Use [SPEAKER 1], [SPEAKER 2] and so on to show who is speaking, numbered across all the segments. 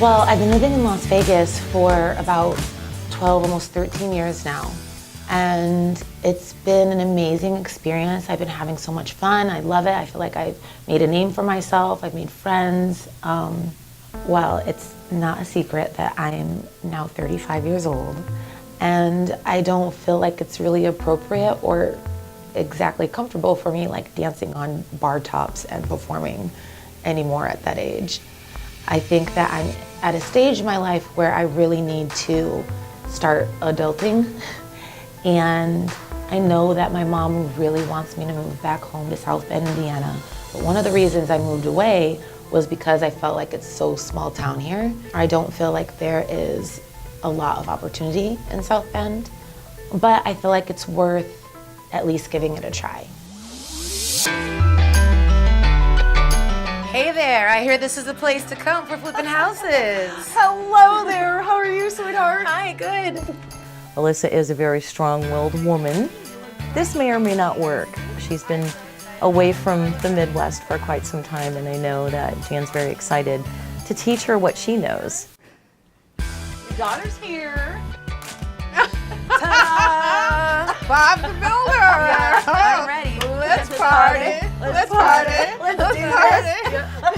[SPEAKER 1] Well, I've been living in Las Vegas for about 12, almost 13 years now. And it's been an amazing experience. I've been having so much fun. I love it. I feel like I've made a name for myself. I've made friends. Well, it's not a secret that I'm now 35 years old. And I don't feel like it's really appropriate or exactly comfortable for me like dancing on bar tops and performing anymore at that age. I think that I'm at a stage in my life where I really need to start adulting. And I know that my mom really wants me to move back home to South Bend, Indiana. But one of the reasons I moved away was because I felt like it's so small town here. I don't feel like there is a lot of opportunity in South Bend, but I feel like it's worth at least giving it a try. Hey there, I hear this is the place to come for flipping houses.
[SPEAKER 2] Hello there, how are you, sweetheart?
[SPEAKER 1] Hi, good.
[SPEAKER 2] Elissa is a very strong-willed woman. This may or may not work. She's been away from the Midwest for quite some time, and I know that Jan's very excited to teach her what she knows.
[SPEAKER 3] Your daughter's here.
[SPEAKER 1] Ta-da!
[SPEAKER 3] Bob the Builder.
[SPEAKER 1] I'm ready.
[SPEAKER 3] Let's party. Let's party.
[SPEAKER 1] Let's do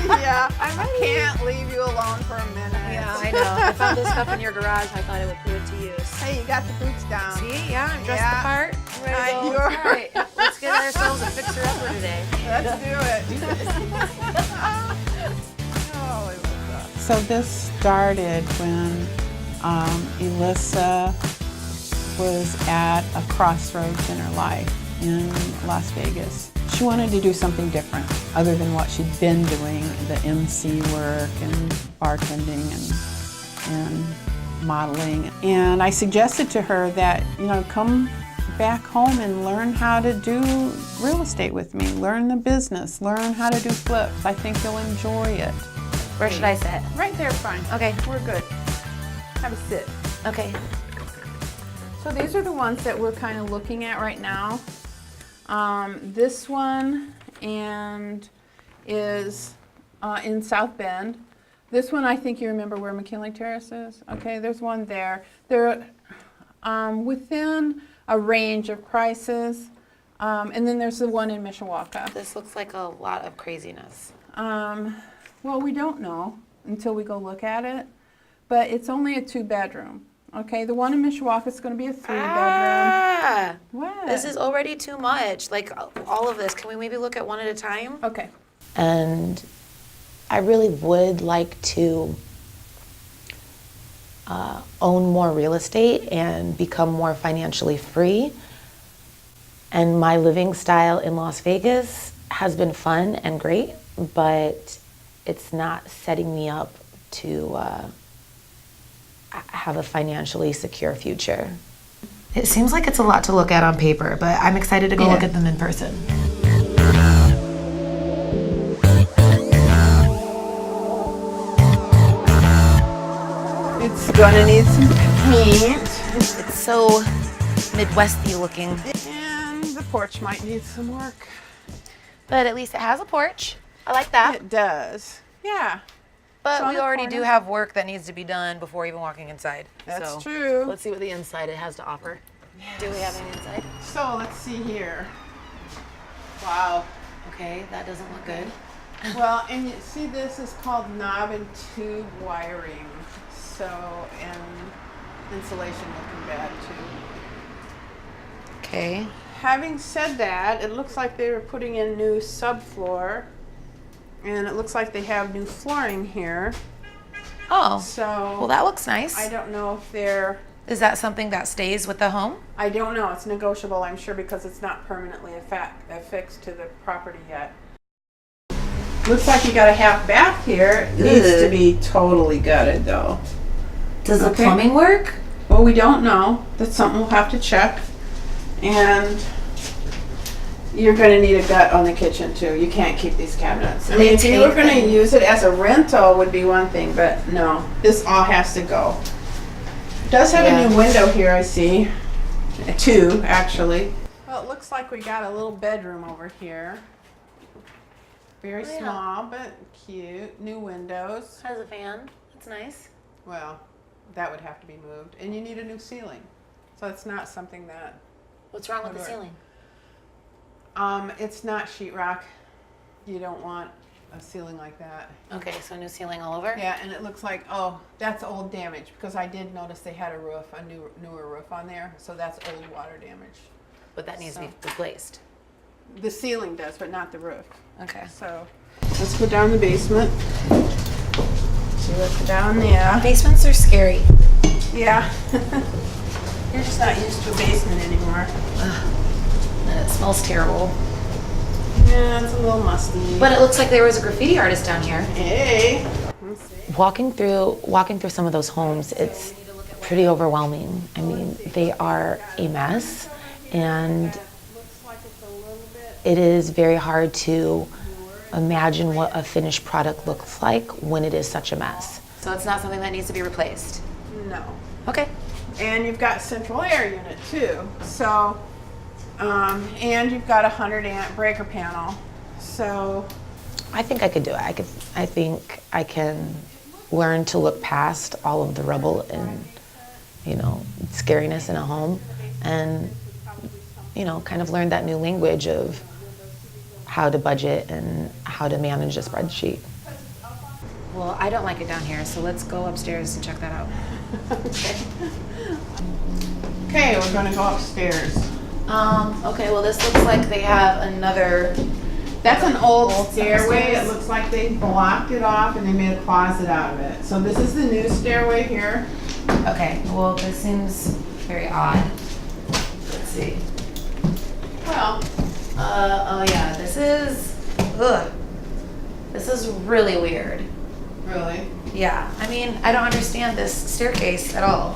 [SPEAKER 3] Yeah, I can't leave you alone for a minute.
[SPEAKER 1] Yeah, I know. I found this stuff in your garage. I thought I would put it to use.
[SPEAKER 3] Hey, you got the boots down.
[SPEAKER 1] See? Yeah, I'm dressed the part. I'm ready to go.
[SPEAKER 3] You're
[SPEAKER 1] All right, let's get ourselves a fixer-upper today.
[SPEAKER 3] Let's do it. Oh, Elissa.
[SPEAKER 4] So this started when Elissa was at a crossroads in her life in Las Vegas. She wanted to do something different other than what she'd been doing, the MC work and bartending and modeling. And I suggested to her that, come back home and learn how to do real estate with me, learn the business, learn how to do flips. I think you'll enjoy it.
[SPEAKER 1] Where should I sit?
[SPEAKER 3] Right there, fine.
[SPEAKER 1] Okay.
[SPEAKER 3] We're good. Have a sit.
[SPEAKER 1] Okay.
[SPEAKER 3] So these are the ones that we're kind of looking at right now. This one is in South Bend. This one, I think you remember where McKinley Terrace is. Okay, there's one there. They're within a range of prices. And then there's the one in Mishawaka.
[SPEAKER 1] This looks like a lot of craziness.
[SPEAKER 3] Well, we don't know until we go look at it, but it's only a 2-bedroom. Okay, the one in Mishawaka is going to be a 3-bedroom.
[SPEAKER 1] Ah!
[SPEAKER 3] What?
[SPEAKER 1] This is already too much. Like all of this. Can we maybe look at one at a time?
[SPEAKER 3] Okay.
[SPEAKER 1] And I really would like to own more real estate and become more financially free. And my living style in Las Vegas has been fun and great, but it's not setting me up to have a financially secure future. It seems like it's a lot to look at on paper, but I'm excited to go look at them in person.
[SPEAKER 3] It's gonna need some paint.
[SPEAKER 1] It's so Midwesty looking.
[SPEAKER 3] And the porch might need some work.
[SPEAKER 1] But at least it has a porch. I like that.
[SPEAKER 3] It does. Yeah.
[SPEAKER 1] But
[SPEAKER 3] on
[SPEAKER 1] we
[SPEAKER 3] the
[SPEAKER 1] already
[SPEAKER 3] corner.
[SPEAKER 1] do have work that needs to be done before even walking inside.
[SPEAKER 3] That's
[SPEAKER 1] So
[SPEAKER 3] true.
[SPEAKER 1] Let's see what the inside it has to offer.
[SPEAKER 3] Yes.
[SPEAKER 1] Do we have any inside?
[SPEAKER 3] So let's see here. Wow.
[SPEAKER 1] Okay, that doesn't look good.
[SPEAKER 3] Well, and you see this is called knob and tube wiring. So, and insulation looking bad too.
[SPEAKER 1] Okay.
[SPEAKER 3] having said that, it looks like they were putting in new subfloor, and it looks like they have new flooring here.
[SPEAKER 1] Oh,
[SPEAKER 3] So
[SPEAKER 1] well, that looks nice.
[SPEAKER 3] I don't know if they're,
[SPEAKER 1] Is that something that stays with the home?
[SPEAKER 3] I don't know, it's negotiable, I'm sure, because it's not permanently affixed to the property yet. Looks like you got a half bath here. It needs to be totally gutted though.
[SPEAKER 1] Does the
[SPEAKER 3] Okay.
[SPEAKER 1] plumbing work?
[SPEAKER 3] Well, we don't know. That's something we'll have to check. And you're going to need a gut on the kitchen too. You can't keep these cabinets. I mean, if you were going to use it as a rental would be one thing, but no, this all has to go. It does have a new window here, I see. Two, actually. Well, it looks like we got a little bedroom over here. Very small, but cute. New windows.
[SPEAKER 1] Has a fan. That's nice.
[SPEAKER 3] Well, that would have to be moved. And you need a new ceiling. So it's not something that...
[SPEAKER 1] What's wrong with the
[SPEAKER 3] Would work.
[SPEAKER 1] ceiling?
[SPEAKER 3] It's not sheetrock. You don't want a ceiling like that.
[SPEAKER 1] Okay, so new ceiling all over?
[SPEAKER 3] Yeah, and it looks like, oh, that's old damage, because I did notice they had a roof, newer roof on there, so that's old water damage.
[SPEAKER 1] But that needs to be replaced.
[SPEAKER 3] The ceiling does, but not the roof.
[SPEAKER 1] Okay.
[SPEAKER 3] So let's go down the basement. See what's down there.
[SPEAKER 1] Basements are scary.
[SPEAKER 3] Yeah. You're just not used to a basement anymore.
[SPEAKER 1] And it smells terrible.
[SPEAKER 3] Yeah, it's a little musty.
[SPEAKER 1] But it looks like there was a graffiti artist down here.
[SPEAKER 3] Hey. Let's see.
[SPEAKER 1] Walking through some of those homes, it's pretty overwhelming. I mean, they are a mess, and it is very hard to imagine what a finished product looks like when it is such a mess. So it's not something that needs to be replaced.
[SPEAKER 3] No.
[SPEAKER 1] Okay.
[SPEAKER 3] And you've got central air unit too. So, and you've got a 100-amp breaker panel. So,
[SPEAKER 1] I think I could do it. I think I can learn to look past all of the rubble and, scariness in a home, and, kind of learn that new language of how to budget and how to manage a spreadsheet. Well, I don't like it down here, so let's go upstairs and check that out.
[SPEAKER 3] okay, we're gonna go upstairs.
[SPEAKER 1] Okay, well, this looks like they have another...
[SPEAKER 3] That's an old
[SPEAKER 1] stairway.
[SPEAKER 3] stairway. It looks like they blocked it off and they made a closet out of it. So this is the new stairway here.
[SPEAKER 1] Okay, well, this seems very odd. Let's see.
[SPEAKER 3] Well,
[SPEAKER 1] Oh yeah, this is really weird.
[SPEAKER 3] really?
[SPEAKER 1] Yeah, I mean, I don't understand this staircase at all.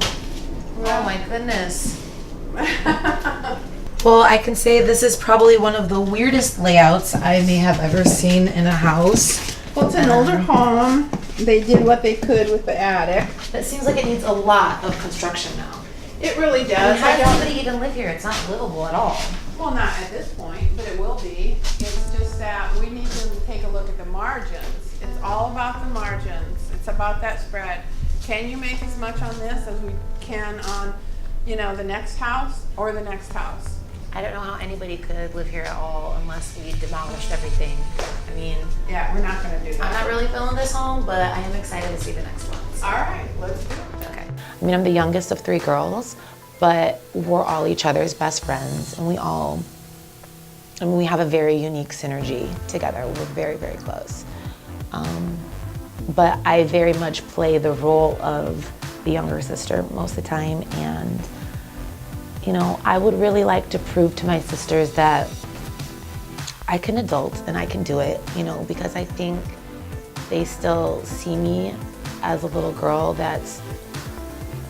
[SPEAKER 1] Oh my goodness. Well, I can say this is probably one of the weirdest layouts I may have ever seen in a house.
[SPEAKER 3] Well, it's an older home. They did what they could with the attic.
[SPEAKER 1] It seems like it needs a lot of construction now.
[SPEAKER 3] It really
[SPEAKER 1] I mean,
[SPEAKER 3] does.
[SPEAKER 1] how does somebody even live here? It's not livable at all.
[SPEAKER 3] Well, not at this point, but it will be. It's just that we need to take a look at the margins. It's all about the margins. It's about that spread. Can you make as much on this as we can on, the next house or the next house?
[SPEAKER 1] I don't know how anybody could live here at all unless we demolished everything. I mean,
[SPEAKER 3] Yeah, we're not gonna do that.
[SPEAKER 1] I'm not really feeling this home, but I am excited to see the next ones.
[SPEAKER 3] All right, let's do it.
[SPEAKER 1] Okay. I mean, I'm the youngest of 3 girls, but we're all each other's best friends, and we have a very unique synergy together. We're very, very close. But I very much play the role of the younger sister most of the time, and I would really like to prove to my sisters that I can adult and I can do it, because I think they still see me as a little girl that's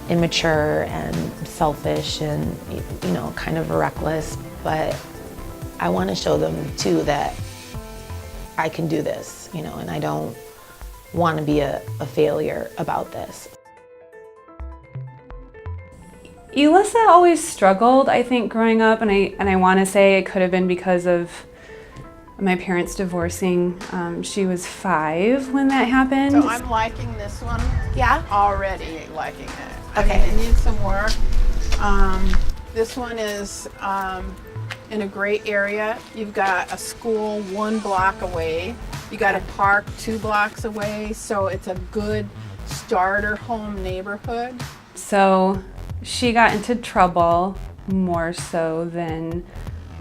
[SPEAKER 1] immature and selfish and, kind of reckless, but I want to show them too that I can do this, and I don't want to be a failure about this.
[SPEAKER 5] Elissa always struggled, I think, growing up, and I want to say it could have been because of my parents divorcing. She was 5 when that happened.
[SPEAKER 3] So I'm liking this one.
[SPEAKER 1] Yeah?
[SPEAKER 3] Already liking it.
[SPEAKER 1] Okay.
[SPEAKER 3] It needs some work. This one is in a great area. You've got a school 1 block away. You got a park 2 blocks away. So it's a good starter home neighborhood.
[SPEAKER 5] So she got into trouble more so than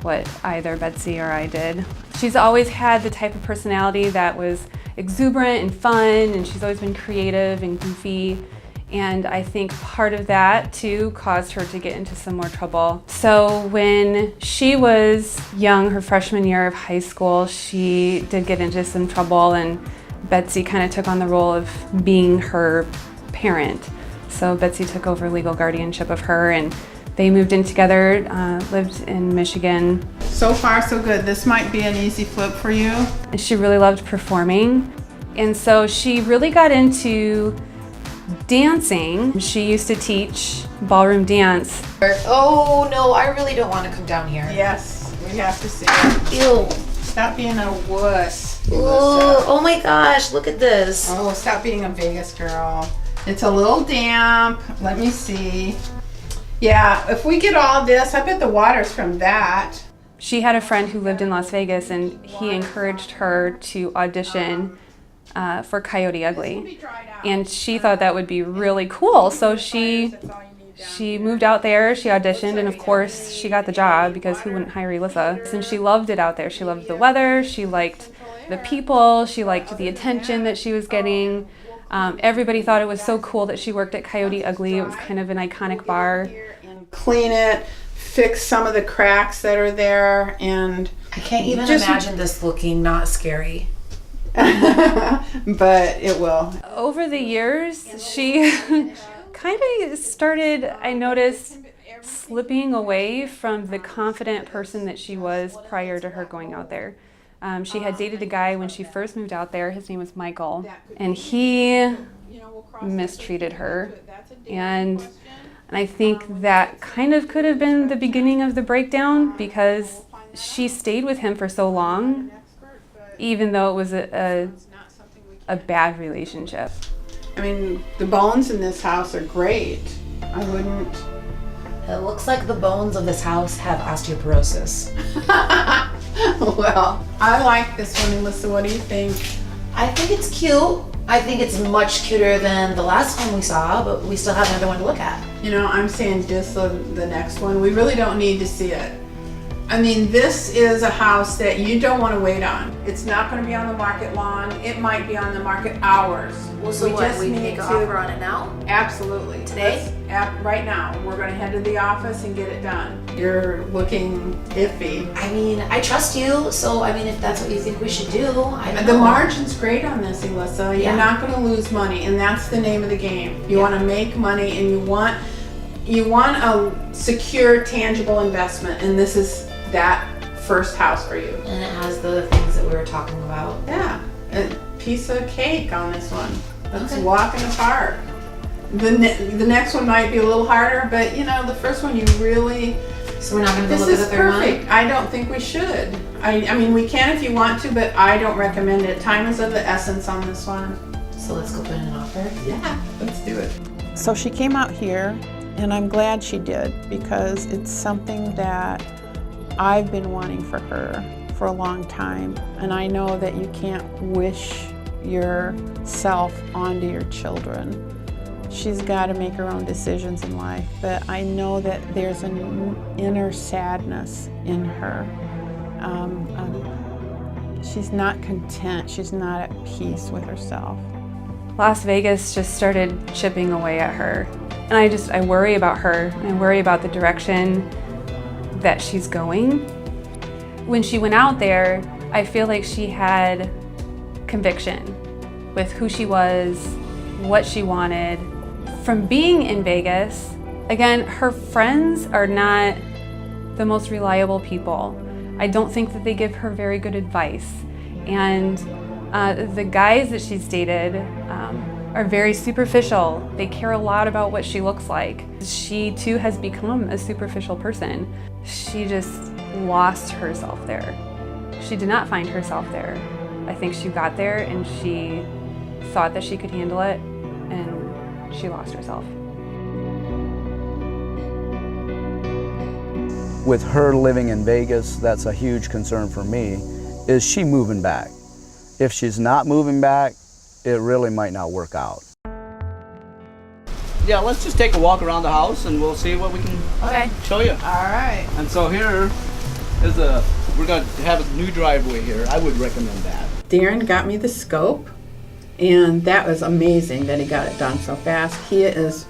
[SPEAKER 5] what either Betsy or I did. She's always had the type of personality that was exuberant and fun, and she's always been creative and goofy. And I think part of that too caused her to get into some more trouble. So when she was young, her freshman year of high school, she did get into some trouble, and Betsy kind of took on the role of being her parent. So Betsy took over legal guardianship of her, and they moved in together, lived in Michigan.
[SPEAKER 3] So far, so good. This might be an easy flip for you.
[SPEAKER 5] And she really loved performing. And so she really got into dancing. She used to teach ballroom dance.
[SPEAKER 1] Oh no, I really don't want to come down here.
[SPEAKER 3] Yes, we have to see it.
[SPEAKER 1] Ew.
[SPEAKER 3] Stop being a wuss.
[SPEAKER 1] Ooh, oh my gosh, look at this.
[SPEAKER 3] Oh, stop being a Vegas girl. It's a little damp. Let me see. Yeah, if we get all this, I bet the water's from that.
[SPEAKER 5] She had a friend who lived in Las Vegas, and he encouraged her to audition for Coyote Ugly. And she thought that would be really cool. So she moved out there, she auditioned, and of course she got the job, because who wouldn't hire Elissa? And she loved it out there. She loved the weather, she liked the people, she liked the attention that she was getting. Everybody thought it was so cool that she worked at Coyote Ugly. It was kind of an iconic bar.
[SPEAKER 3] Clean it, fix some of the cracks that are there, and
[SPEAKER 1] I can't even
[SPEAKER 3] Just-
[SPEAKER 1] imagine this looking not scary.
[SPEAKER 3] but it will.
[SPEAKER 5] Over the years, she kind of started, I noticed, slipping away from the confident person that she was prior to her going out there. She had dated a guy when she first moved out there. His name was Michael, and he mistreated her. And I think that kind of could have been the beginning of the breakdown, because she stayed with him for so long, even though it was a bad relationship.
[SPEAKER 3] I mean, the bones in this house are great. I wouldn't.
[SPEAKER 1] It looks like the bones of this house have osteoporosis.
[SPEAKER 3] Well, I like this one, Elissa. What do you think?
[SPEAKER 1] I think it's cute. I think it's much cuter than the last one we saw, but we still have another one to look at.
[SPEAKER 3] You know, I'm saying just the next one. We really don't need to see it. I mean, this is a house that you don't want to wait on. It's not going to be on the market long. It might be on the market hours.
[SPEAKER 1] Well, so we can make an offer on it now?
[SPEAKER 3] Absolutely.
[SPEAKER 1] Today?
[SPEAKER 3] Right now. We're going to head to the office and get it done. You're looking iffy.
[SPEAKER 1] I mean, I trust you, so I mean, if that's what you think we should do, I don't
[SPEAKER 3] The
[SPEAKER 1] know.
[SPEAKER 3] margin's great on this, Elissa. You're
[SPEAKER 1] Yeah.
[SPEAKER 3] not going to lose money, and that's the name of the game. You want to make money, and you want a secure, tangible investment, and this is that first house for you.
[SPEAKER 1] And it has the things that we were talking about.
[SPEAKER 3] Yeah, a piece of cake on this one. Let's
[SPEAKER 1] Okay.
[SPEAKER 3] walk in the park. The next one might be a little harder, but you know, the first one you really.
[SPEAKER 1] So we're not going to go
[SPEAKER 3] This
[SPEAKER 1] look at
[SPEAKER 3] is
[SPEAKER 1] the third
[SPEAKER 3] perfect.
[SPEAKER 1] one?
[SPEAKER 3] I don't think we should. I mean, we can if you want to, but I don't recommend it. Time is of the essence on this one.
[SPEAKER 1] So let's go put in an offer.
[SPEAKER 3] Yeah, let's do it.
[SPEAKER 4] So she came out here, and I'm glad she did, because it's something that I've been wanting for her for a long time. And I know that you can't wish yourself onto your children. She's got to make her own decisions in life, but I know that there's an inner sadness in her. She's not content, she's not at peace with herself.
[SPEAKER 5] Las Vegas just started chipping away at her. And I worry about her. I worry about the direction that she's going. When she went out there, I feel like she had conviction with who she was, what she wanted. From being in Vegas, again, her friends are not the most reliable people. I don't think that they give her very good advice. And the guys that she's dated are very superficial. They care a lot about what she looks like. She too has become a superficial person. She just lost herself there. She did not find herself there. I think she got there and she thought that she could handle it, and she lost herself.
[SPEAKER 6] With her living in Vegas, that's a huge concern for me. Is she moving back? If she's not moving back, it really might not work out.
[SPEAKER 7] Yeah, let's just take a walk around the house and we'll see what we can
[SPEAKER 1] Okay.
[SPEAKER 7] show you.
[SPEAKER 3] All right.
[SPEAKER 7] And so here we're going to have a new driveway here. I would recommend that.
[SPEAKER 4] Darren got me the scope, and that was amazing that he got it done so fast. He is,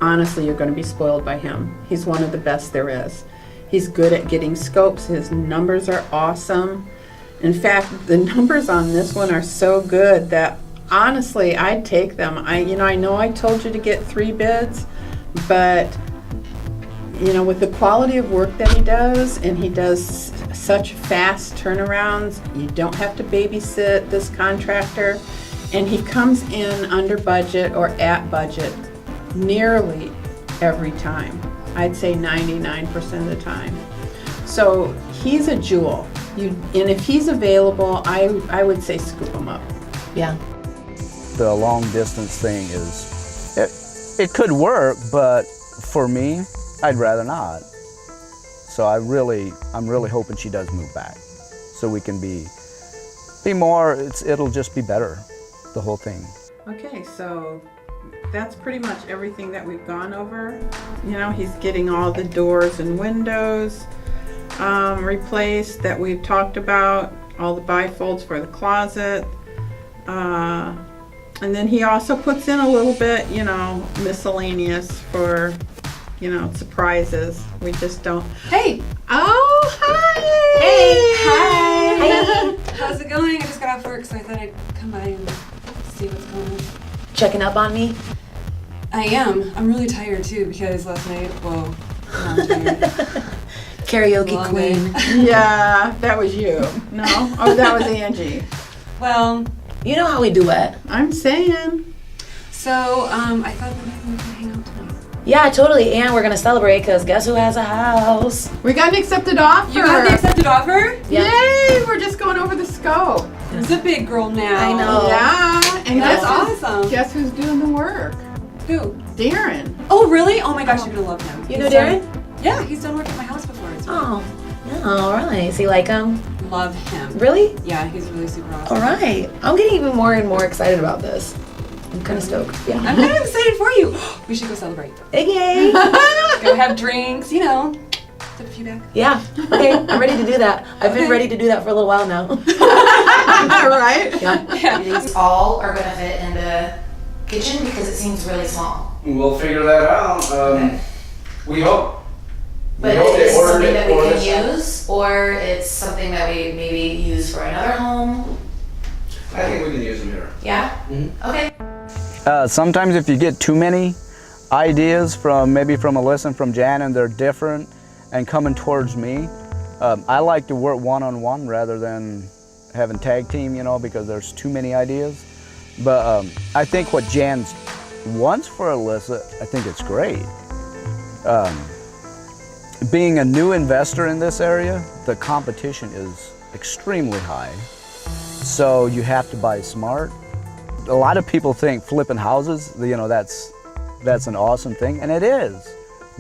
[SPEAKER 4] honestly, you're going to be spoiled by him. He's one of the best there is. He's good at getting scopes. His numbers are awesome. In fact, the numbers on this one are so good that honestly, I'd take them. I know I told you to get 3 bids, but with the quality of work that he does, and he does such fast turnarounds, you don't have to babysit this contractor, and he comes in under budget or at budget nearly every time. I'd say 99% of the time. So he's a jewel. And if he's available, I would say scoop him up.
[SPEAKER 1] Yeah.
[SPEAKER 6] The long distance thing it could work, but for me, I'd rather not. So I'm really hoping she does move back, so we can be more. It'll just be better, the whole thing.
[SPEAKER 4] Okay, so that's pretty much everything that we've gone over. He's getting all the doors and windows replaced that we've talked about, all the bifolds for the closet. And then he also puts in a little bit, miscellaneous for, surprises. We just don't.
[SPEAKER 5] Hey!
[SPEAKER 4] Oh, hi!
[SPEAKER 5] Hey! Hi! How's it going? I just got off work, so I thought I'd come by and see what's going on.
[SPEAKER 1] Checking up on me?
[SPEAKER 5] I am. I'm really tired, too, because last night, I'm tired.
[SPEAKER 1] Karaoke
[SPEAKER 5] Long
[SPEAKER 1] queen.
[SPEAKER 5] day.
[SPEAKER 4] Yeah, that was you. No? Oh, that was Angie.
[SPEAKER 5] Well,
[SPEAKER 1] You know how we do it.
[SPEAKER 4] I'm saying.
[SPEAKER 5] so, I thought that maybe we could hang out tonight.
[SPEAKER 1] Yeah, totally. And we're gonna celebrate because guess who has a house?
[SPEAKER 4] We got an accepted offer.
[SPEAKER 5] You got the accepted offer?
[SPEAKER 1] Yeah.
[SPEAKER 4] Yay! We're just going over the scope.
[SPEAKER 5] Who's a big girl now?
[SPEAKER 1] I know.
[SPEAKER 4] Yeah. And
[SPEAKER 5] That's
[SPEAKER 4] guess
[SPEAKER 5] awesome.
[SPEAKER 4] Guess who's doing the work?
[SPEAKER 5] Who?
[SPEAKER 4] Darren.
[SPEAKER 5] Oh, really? Oh my gosh, you're gonna love him.
[SPEAKER 1] You know
[SPEAKER 5] He's
[SPEAKER 1] Darren?
[SPEAKER 5] Yeah, he's done work at my house before. It's really
[SPEAKER 1] Oh, all right. So you like him?
[SPEAKER 5] love him.
[SPEAKER 1] Really?
[SPEAKER 5] Yeah, he's really super awesome.
[SPEAKER 1] All right. I'm getting even more and more excited about this. I'm kind of stoked. Yeah.
[SPEAKER 5] I'm kind of excited for you. We should go celebrate.
[SPEAKER 1] Okay.
[SPEAKER 5] Go have drinks, tip a few back.
[SPEAKER 1] Yeah. Okay. I'm ready to do that. I've been ready to do that for a little while now.
[SPEAKER 4] Right?
[SPEAKER 1] Yeah. These all are gonna fit in the kitchen because it seems really small.
[SPEAKER 7] We'll figure that out. We hope.
[SPEAKER 1] But
[SPEAKER 7] hope they
[SPEAKER 1] is it
[SPEAKER 7] ordered
[SPEAKER 1] something
[SPEAKER 7] it
[SPEAKER 1] that we
[SPEAKER 7] for
[SPEAKER 1] can
[SPEAKER 7] this.
[SPEAKER 1] use, or it's something that we maybe use for another home?
[SPEAKER 7] I think we can use them here.
[SPEAKER 1] Yeah. Okay.
[SPEAKER 6] Sometimes if you get too many ideas maybe from Alyssa and from Jan, and they're different and coming towards me, I like to work one-on-one rather than having tag team, because there's too many ideas. But I think what Jan wants for Alyssa, I think it's great. Being a new investor in this area, the competition is extremely high. So you have to buy smart. A lot of people think flipping houses, that's an awesome thing, and it is.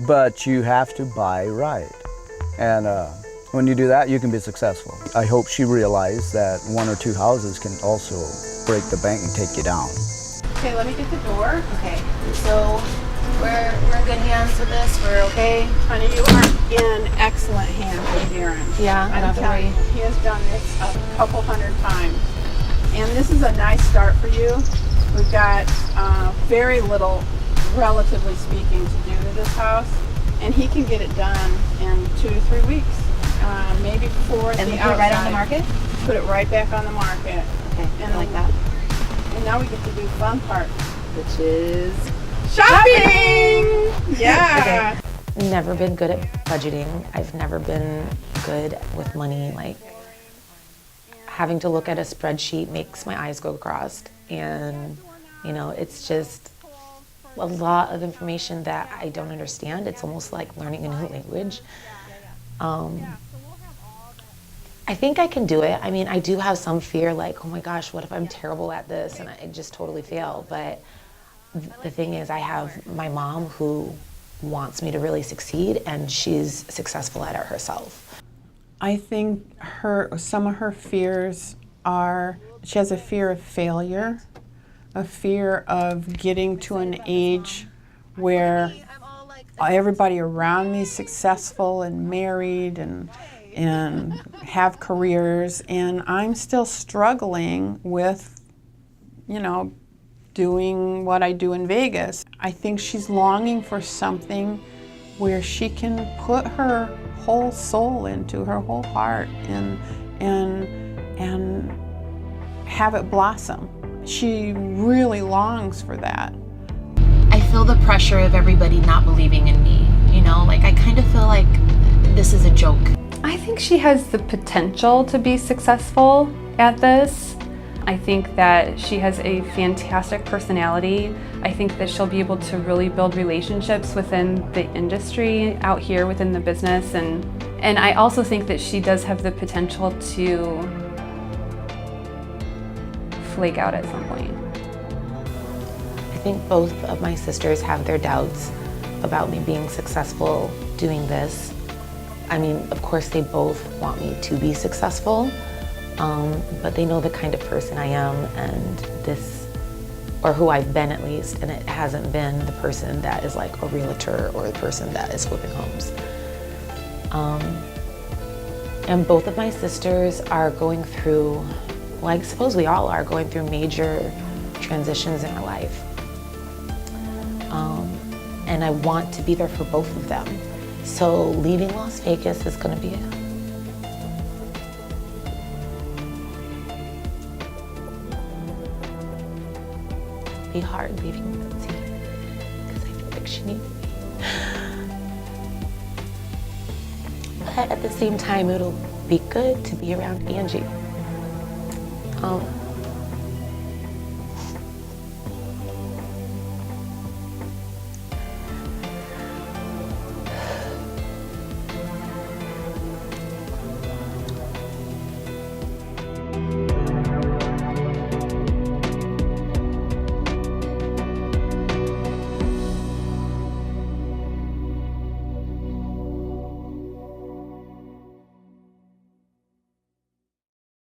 [SPEAKER 6] But you have to buy right. And when you do that, you can be successful. I hope she realized that 1 or 2 houses can also break the bank and take you down.
[SPEAKER 4] Okay, let me get the door.
[SPEAKER 1] Okay. So we're in good hands with this. We're okay.
[SPEAKER 4] Honey, you are in excellent hands with Darren.
[SPEAKER 1] Yeah. I don't have to worry.
[SPEAKER 4] He has done this a couple hundred times. And this is a nice start for you. We've got very little, relatively speaking, to do to this house. And he can get it done in 2 to 3 weeks. Maybe before
[SPEAKER 1] And
[SPEAKER 4] the
[SPEAKER 1] put it right on the
[SPEAKER 4] outside.
[SPEAKER 1] market.
[SPEAKER 4] Put it right back on the market.
[SPEAKER 1] Okay.
[SPEAKER 4] And
[SPEAKER 1] I like that.
[SPEAKER 4] And now we get to do the fun part, which is shopping! Yeah!
[SPEAKER 1] Never been good at budgeting. I've never been good with money. Like, having to look at a spreadsheet makes my eyes go crossed. And, it's just a lot of information that I don't understand. It's almost like learning a new language. I think I can do it. I mean, I do have some fear, like, oh my gosh, what if I'm terrible at this and I just totally fail? But the thing is, I have my mom who wants me to really succeed, and she's successful at it herself.
[SPEAKER 4] I think some of her fears are, she has a fear of failure, a fear of getting to an age where everybody around me is successful and married and and have careers, and I'm still struggling with, you know, doing what I do in Vegas. I think she's longing for something where she can put her whole soul into, her whole heart, and have it blossom. She really longs for that.
[SPEAKER 1] I feel the pressure of everybody not believing in me, you know? Like, I kind of feel like this is a joke.
[SPEAKER 5] I think she has the potential to be successful at this. I think that she has a fantastic personality. I think that she'll be able to really build relationships within the industry out here within the business, and I also think that she does have the potential to flake out at some point.
[SPEAKER 1] I think both of my sisters have their doubts about me being successful doing this. I mean, of course they both want me to be successful, but they know the kind of person I am, and this, or who I've been at least, and it hasn't been the person that is like a realtor or the person that is flipping homes. And both of my sisters are going through, well, I suppose we all are going through major transitions in our life. And I want to be there for both of them. So leaving Las Vegas is going to be hard leaving Betsy, because I feel like she needs me. But at the same time, it'll be good to be around Angie.